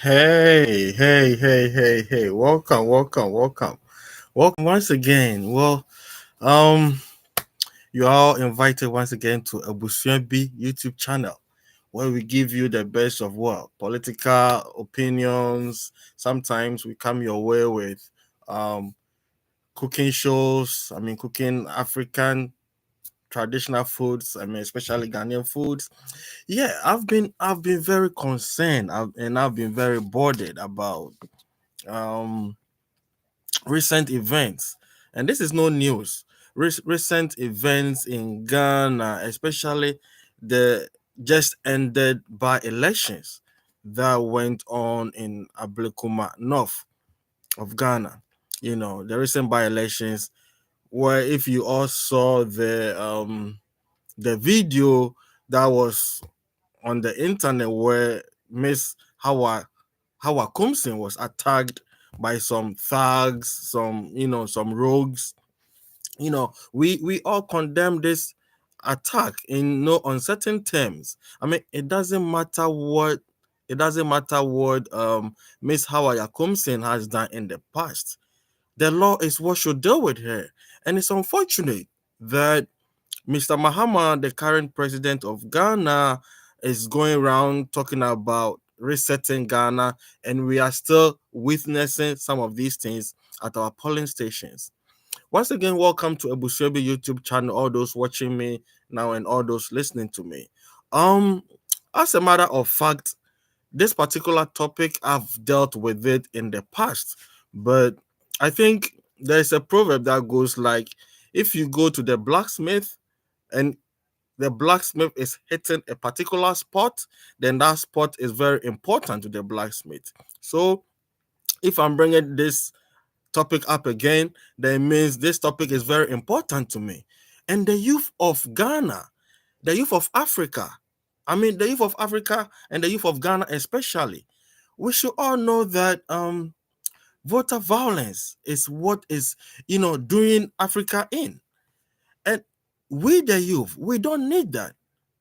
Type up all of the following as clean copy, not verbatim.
Hey. Welcome once again. Um, you're all invited once again to Abusuabi YouTube channel where we give you the best of political opinions. Sometimes we come your way with um cooking shows. Cooking African traditional foods. Especially Ghanaian foods. Yeah, I've been very concerned and I've been very bothered about um recent events, and this is no news. Recent events in Ghana, especially the just ended by elections that went on in Ablekuma North of Ghana. The recent by elections, where if you all saw the video that was on the internet where Miss Hawa Kumsin was attacked by some thugs, some rogues. We all condemn this attack in no uncertain terms. It doesn't matter what Miss Hawa Kumsin has done in the past. The law is what should deal with her. And it's unfortunate that Mr. Mahama, the current president of Ghana, is going around talking about resetting Ghana, and we are still witnessing some of these things at our polling stations. Once again, welcome to Ebushebi YouTube channel, all those watching me now and all those listening to me. As a matter of fact, this particular topic, I've dealt with it in the past, but I think there's a proverb that goes like, if you go to the blacksmith and the blacksmith is hitting a particular spot, then that spot is very important to the blacksmith. So if I'm bringing this topic up again, that means this topic is very important to me. And the youth of Ghana, the youth of Africa, the youth of Africa and the youth of Ghana especially, we should all know that voter violence is what is doing Africa in. And we, the youth, we don't need that.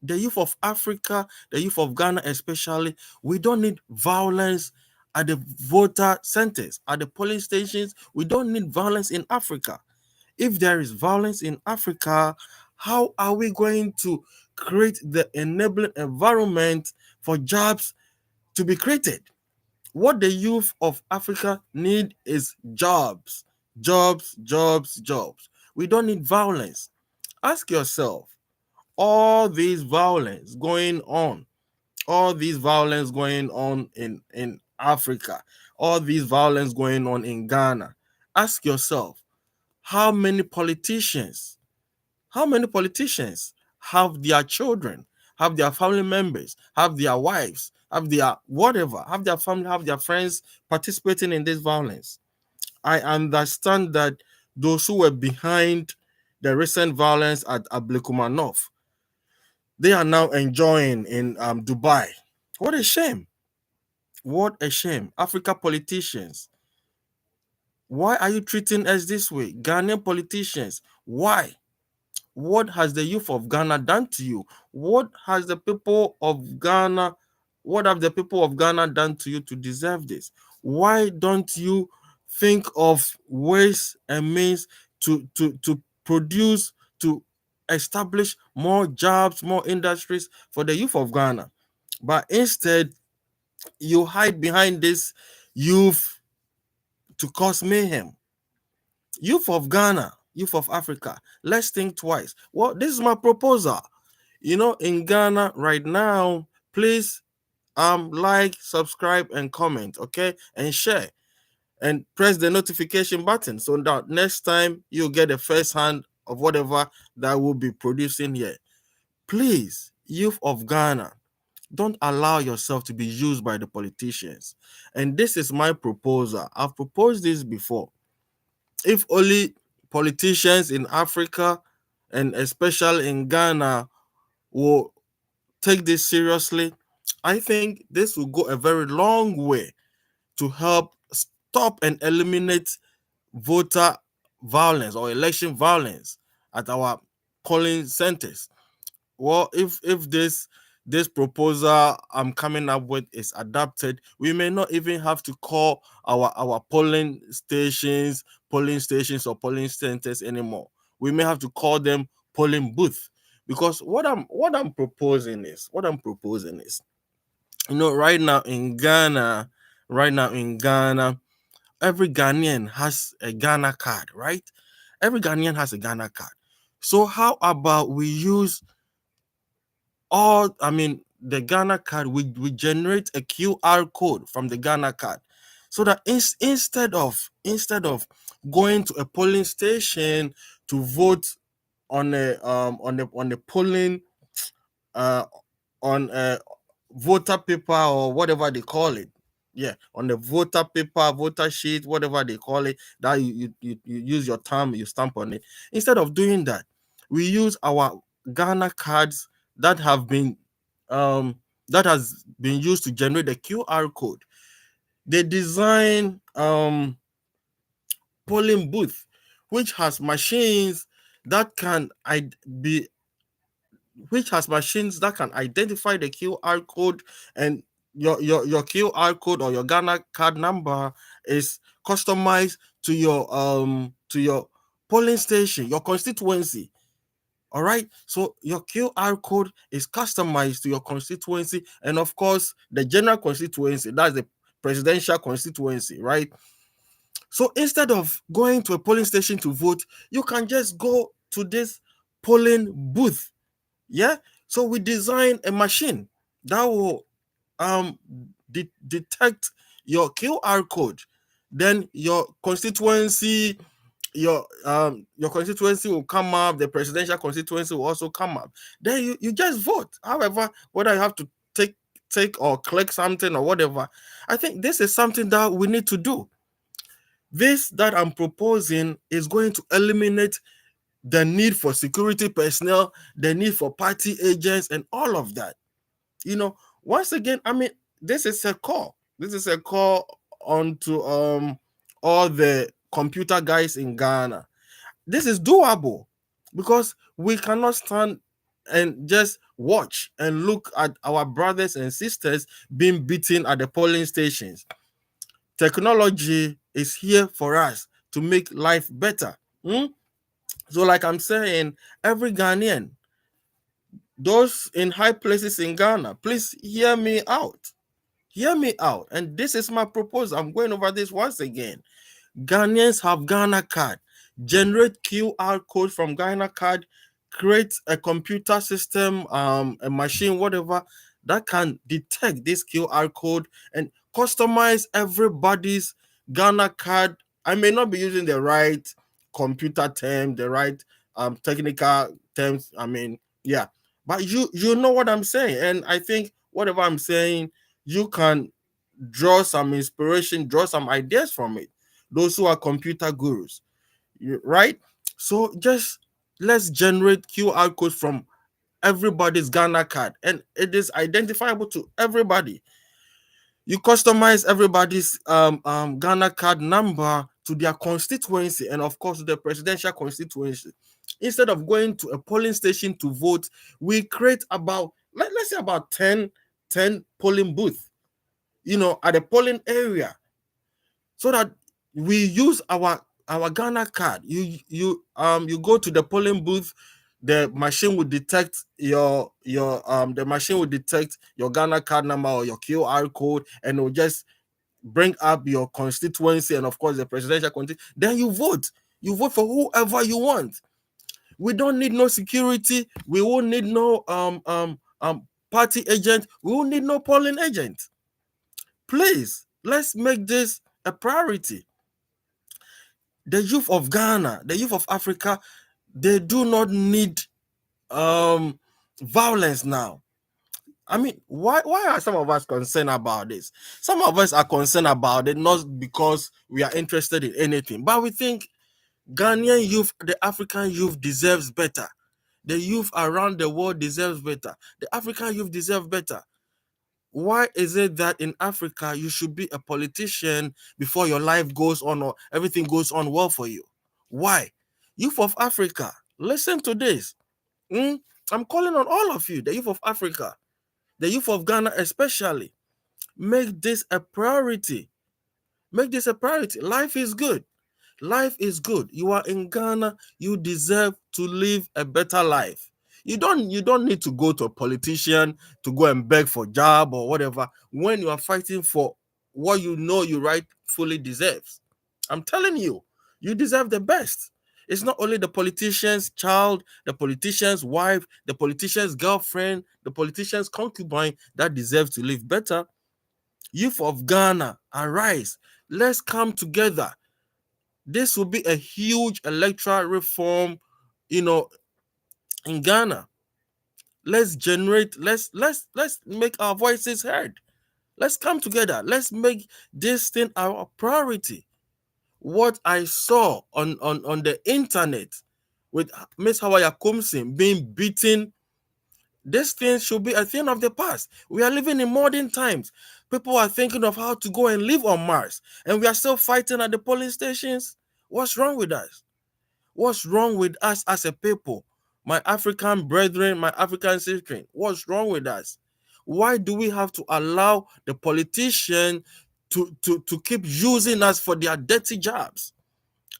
The youth of Africa, the youth of Ghana especially, we don't need violence at the voter centers, at the polling stations. We don't need violence in Africa. If there is violence in Africa, how are we going to create the enabling environment for jobs to be created? What the youth of Africa need is jobs. Jobs. We don't need violence. Ask yourself, all these violence going on in Africa, all these violence going on in Ghana, ask yourself, how many politicians have their children, have their family members, have their wives, have their whatever, have their family, have their friends participating in this violence? I understand that those who were behind the recent violence at Ablekuma North, they are now enjoying in Dubai. What a shame. What a shame. Africa politicians, why are you treating us this way? Ghanaian politicians, why? What has the youth of Ghana done to you? What have the people of Ghana done to you to deserve this? Why don't you think of ways and means to produce, to establish more jobs, more industries for the youth of Ghana? But instead, you hide behind this youth to cause mayhem. Youth of Ghana, youth of Africa, let's think twice. Well, this is my proposal. In Ghana right now, please like, subscribe, and comment, okay? And share. And press the notification button so that next time you'll get the first hand of whatever that we'll be producing here. Please, youth of Ghana, don't allow yourself to be used by the politicians. And this is my proposal. I've proposed this before. If only politicians in Africa and especially in Ghana will take this seriously, I think this will go a very long way to help stop and eliminate voter violence or election violence at our polling centers. Well, if this this proposal I'm coming up with is adopted, we may not even have to call our polling stations or polling centers anymore. We may have to call them polling booth, because what I'm proposing is, right now in Ghana, every Ghanaian has a Ghana card, right? Every Ghanaian has a Ghana card. So how about we use the Ghana card, we generate a QR code from the Ghana card, so that instead of going to a polling station to vote on a polling uh on a voter paper or whatever they call it. Yeah, on the voter paper, voter sheet, whatever they call it, that you use your thumb, you stamp on it. Instead of doing that, we use our Ghana cards that have been that has been used to generate the QR code. They design polling booth which has machines that can be which has machines that can identify the QR code, and your QR code or your Ghana card number is customized to your polling station, your constituency. All right. So your QR code is customized to your constituency, and of course the general constituency, that's the presidential constituency, right? So instead of going to a polling station to vote, you can just go to this polling booth. Yeah. So we design a machine that will detect your QR code. Then your constituency will come up, the presidential constituency will also come up. Then you just vote. However, whether you have to take or click something or whatever, I think this is something that we need to do. This that I'm proposing is going to eliminate the need for security personnel, the need for party agents, and all of that. Once again, I mean, this is a call. This is a call onto all the computer guys in Ghana. This is doable, because we cannot stand and just watch and look at our brothers and sisters being beaten at the polling stations. Technology is here for us to make life better. So, like I'm saying, every Ghanaian, those in high places in Ghana, please hear me out. Hear me out. And this is my proposal. I'm going over this once again. Ghanaians have Ghana card. Generate QR code from Ghana card. Create a computer system, a machine, whatever, that can detect this QR code and customize everybody's Ghana card. I may not be using the right computer term, the right technical terms. I mean, yeah, but you know what I'm saying, and I think whatever I'm saying, you can draw some inspiration, draw some ideas from it. Those who are computer gurus, right? So just let's generate QR codes from everybody's Ghana card, and it is identifiable to everybody. You customize everybody's Ghana card number to their constituency, and of course to the presidential constituency. Instead of going to a polling station to vote, we create about, let's say, about 10 polling booths, at the polling area, so that we use our Ghana card. You go to the polling booth, the machine will detect your Ghana card number or your QR code, and it will just bring up your constituency and of course the presidential constituency. Then you vote. You vote for whoever you want. We don't need no security. We won't need no party agent. We won't need no polling agent. Please, let's make this a priority. The youth of Ghana, the youth of Africa, they do not need violence now. I mean, why are some of us concerned about this? Some of us are concerned about it not because we are interested in anything, but we think Ghanaian youth, the African youth deserves better. The youth around the world deserves better. The African youth deserve better. Why is it that in Africa you should be a politician before your life goes on or everything goes on well for you? Why? Youth of Africa, listen to this. I'm calling on all of you, the youth of Africa. The youth of Ghana especially, make this a priority. Make this a priority. Life is good. Life is good. You are in Ghana. You deserve to live a better life. You don't need to go to a politician to go and beg for job or whatever when you are fighting for what you know you rightfully deserves. I'm telling you, you deserve the best. It's not only the politician's child, the politician's wife, the politician's girlfriend, the politician's concubine that deserves to live better. Youth of Ghana, arise. Let's come together. This will be a huge electoral reform, you know, in Ghana. Let's make our voices heard. Let's come together. Let's make this thing our priority. What I saw on the internet with Miss Hawaya Kumsin being beaten, this thing should be a thing of the past. We are living in modern times. People are thinking of how to go and live on Mars, and we are still fighting at the polling stations. What's wrong with us? What's wrong with us as a people? My African brethren, my African sisters, what's wrong with us? Why do we have to allow the politician to keep using us for their dirty jobs?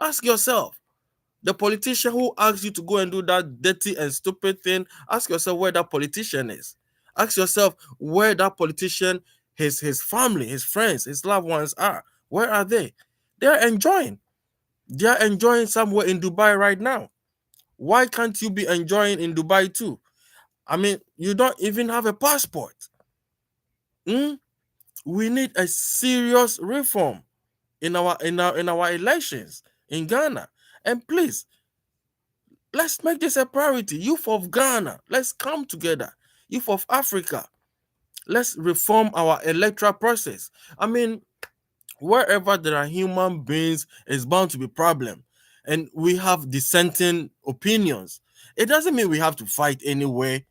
Ask yourself. The politician who asks you to go and do that dirty and stupid thing, ask yourself where that politician is. Ask yourself where that politician, his family, his friends, his loved ones are. Where are they? They're enjoying. They're enjoying somewhere in Dubai right now. Why can't you be enjoying in Dubai too? I mean, you don't even have a passport. Hmm? We need a serious reform in our elections in Ghana. And please, let's make this a priority. Youth of Ghana, let's come together. Youth of Africa, let's reform our electoral process. I mean, wherever there are human beings, it's bound to be problem, and we have dissenting opinions. It doesn't mean we have to fight anyway,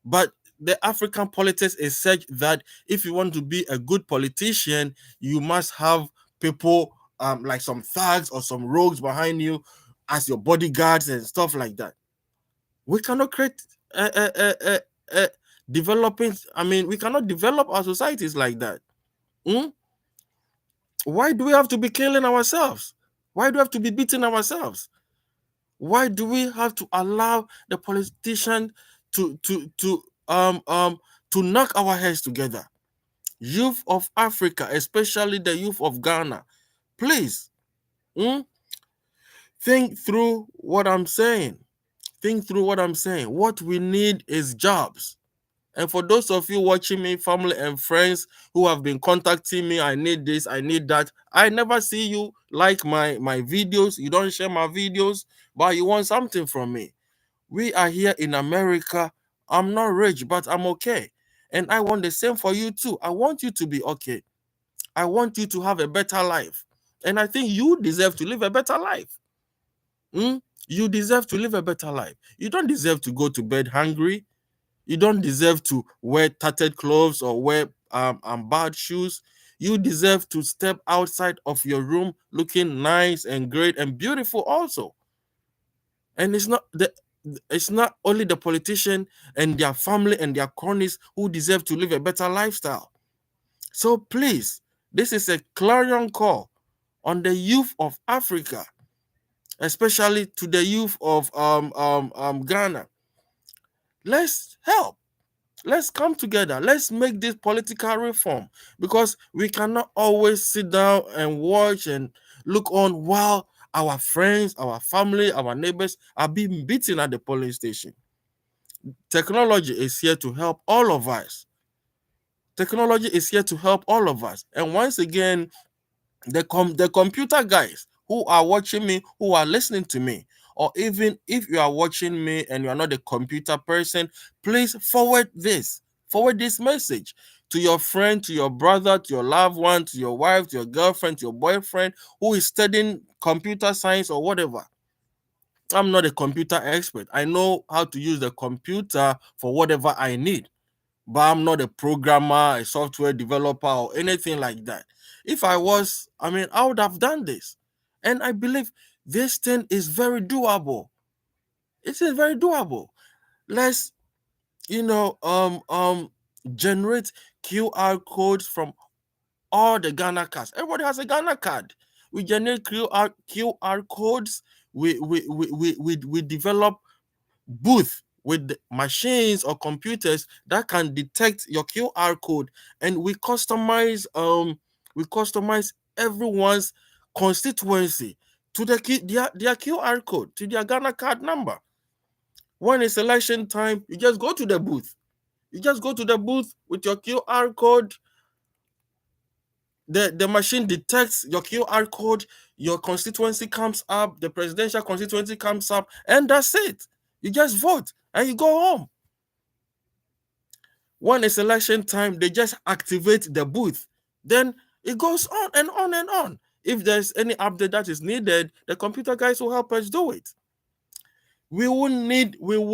but the African politics is such that if you want to be a good politician, you must have people like some thugs or some rogues behind you as your bodyguards and stuff like that. We cannot create a developing. I mean, we cannot develop our societies like that. Hmm? Why do we have to be killing ourselves? Why do we have to be beating ourselves? Why do we have to allow the politician to to to um um to knock our heads together? Youth of Africa, especially the youth of Ghana, please, hmm, think through what I'm saying. Think through what I'm saying. What we need is jobs. And for those of you watching me, family and friends who have been contacting me, I need this, I need that. I never see you like my videos. You don't share my videos, but you want something from me. We are here in America. I'm not rich, but I'm okay. And I want the same for you too. I want you to be okay. I want you to have a better life. And I think you deserve to live a better life. Hmm? You deserve to live a better life. You don't deserve to go to bed hungry. You don't deserve to wear tattered clothes or wear bad shoes. You deserve to step outside of your room looking nice and great and beautiful also. And it's not only the politician and their family and their cronies who deserve to live a better lifestyle. So please, this is a clarion call on the youth of Africa, especially to the youth of Ghana. Let's help. Let's come together. Let's make this political reform, because we cannot always sit down and watch and look on while our friends, our family, our neighbors are being beaten at the polling station. Technology is here to help all of us. Technology is here to help all of us. And once again, the computer guys who are watching me, who are listening to me, or even if you are watching me and you are not a computer person, please forward this message to your friend, to your brother, to your loved one, to your wife, to your girlfriend, to your boyfriend who is studying computer science or whatever. I'm not a computer expert. I know how to use the computer for whatever I need, but I'm not a programmer, a software developer, or anything like that. If I was, I mean, I would have done this. And I believe this thing is very doable. It is very doable. Let's, you know, generate QR codes from all the Ghana cards. Everybody has a Ghana card. We generate QR codes. We develop booth with machines or computers that can detect your QR code, and we customize everyone's constituency to their QR code, to their Ghana card number. When it's election time, you just go to the booth. You just go to the booth with your QR code. The machine detects your QR code, your constituency comes up, the presidential constituency comes up, and that's it. You just vote and you go home. When it's election time, they just activate the booth. Then it goes on and on and on. If there's any update that is needed, the computer guys will help us do it. We will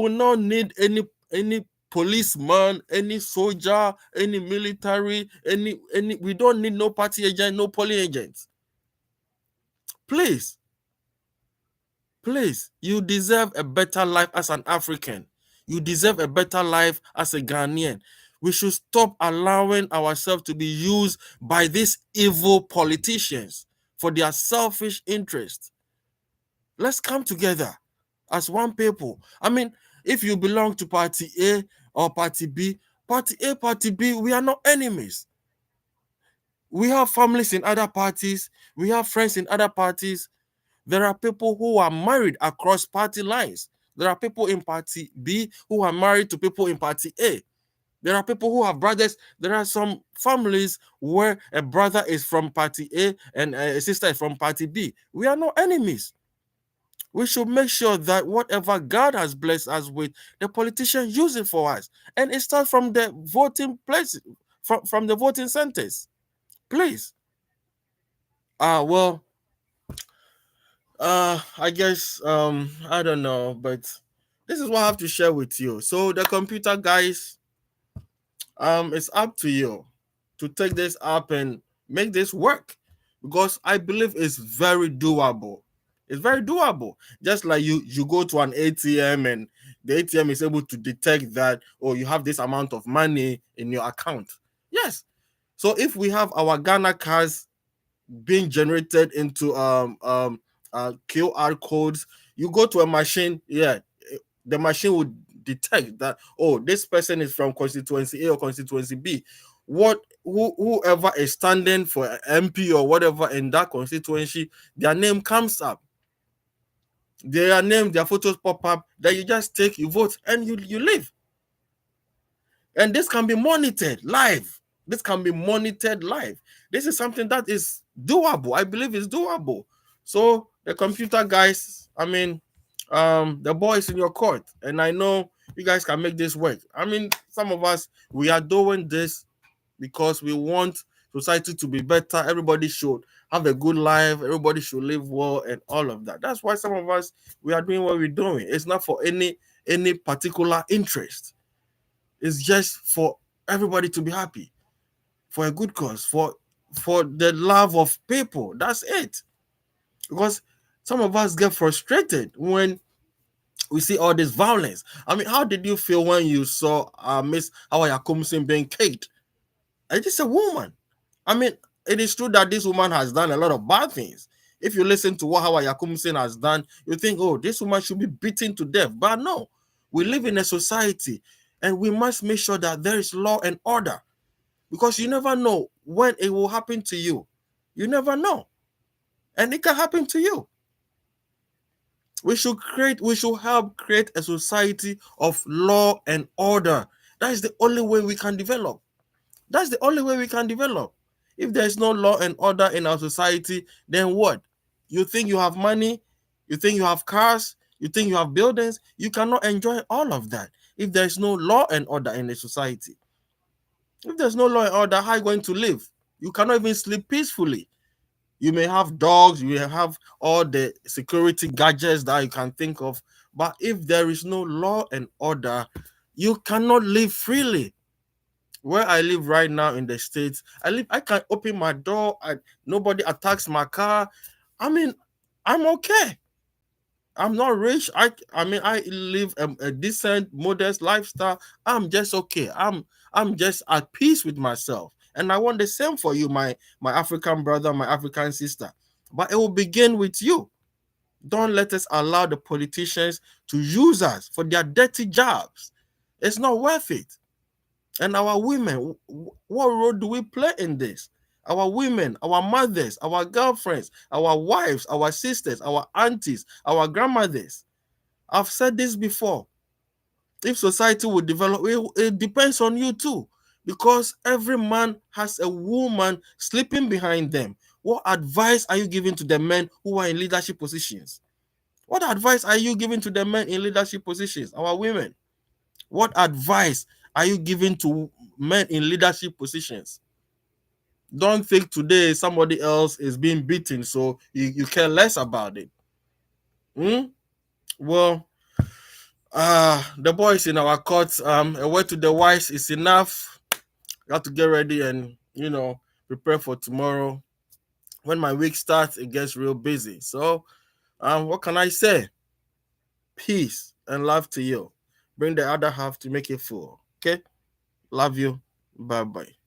not need any policeman, any soldier, any military, any we don't need no party agent, no polling agents. Please, you deserve a better life as an African. You deserve a better life as a Ghanaian. We should stop allowing ourselves to be used by these evil politicians for their selfish interests. Let's come together as one people. I mean, if you belong to party A or party B, party A, party B, we are not enemies. We have families in other parties. We have friends in other parties. There are people who are married across party lines. There are people in party B who are married to people in party A. There are people who have brothers. There are some families where a brother is from party A and a sister is from party B. We are not enemies. We should make sure that whatever God has blessed us with, the politicians use it for us. And it starts from the voting places, from the voting centers. Please. I guess I don't know, but this is what I have to share with you. So the computer guys, it's up to you to take this up and make this work, because I believe it's very doable. It's very doable. Just like you go to an ATM and the ATM is able to detect that, oh, you have this amount of money in your account. Yes. So if we have our Ghana cards being generated into QR codes, you go to a machine, the machine would detect that, oh, this person is from constituency A or constituency B. Whoever is standing for MP or whatever in that constituency, their name comes up. Their name, their photos pop up, then you just take, you vote, and you leave. And this can be monitored live. This is something that is doable. I believe it's doable. So the computer guys, I mean, the ball is in your court, and I know you guys can make this work. I mean, some of us, we are doing this because we want society to be better. Everybody should have a good life. Everybody should live well and all of that. That's why some of us, we are doing what we're doing. It's not for any particular interest. It's just for everybody to be happy, for a good cause, for the love of people. That's it. Because some of us get frustrated when we see all this violence. I mean, how did you feel when you saw Miss Hawa Yakumsin being kicked? And just a woman. I mean, it is true that this woman has done a lot of bad things. If you listen to what Hawa Yakumsin has done, you think, oh, this woman should be beaten to death. But no, we live in a society and we must make sure that there is law and order, because you never know when it will happen to you. You never know. And it can happen to you. We should help create a society of law and order. That is the only way we can develop. That's the only way we can develop. If there's no law and order in our society, then what? You think you have money? You think you have cars? You think you have buildings? You cannot enjoy all of that if there's no law and order in the society. If there's no law and order, how are you going to live? You cannot even sleep peacefully. You may have dogs, you may have all the security gadgets that you can think of, but if there is no law and order, you cannot live freely. Where I live right now in the States, I can open my door, nobody attacks my car. I mean, I'm okay. I'm not rich. I mean, I live a decent, modest lifestyle. I'm just okay. I'm just at peace with myself. And I want the same for you, my African brother, my African sister. But it will begin with you. Don't let us allow the politicians to use us for their dirty jobs. It's not worth it. And our women, what role do we play in this? Our women, our mothers, our girlfriends, our wives, our sisters, our aunties, our grandmothers. I've said this before. If society will develop, it depends on you too. Because every man has a woman sleeping behind them. What advice are you giving to the men who are in leadership positions? What advice are you giving to the men in leadership positions, our women? What advice are you giving to men in leadership positions? Don't think today somebody else is being beaten, so you care less about it. Well, the boys in our court, a word to the wise is enough. Got to get ready and prepare for tomorrow. When my week starts, it gets real busy. So, what can I say? Peace and love to you. Bring the other half to make it full. Okay? Love you. Bye bye.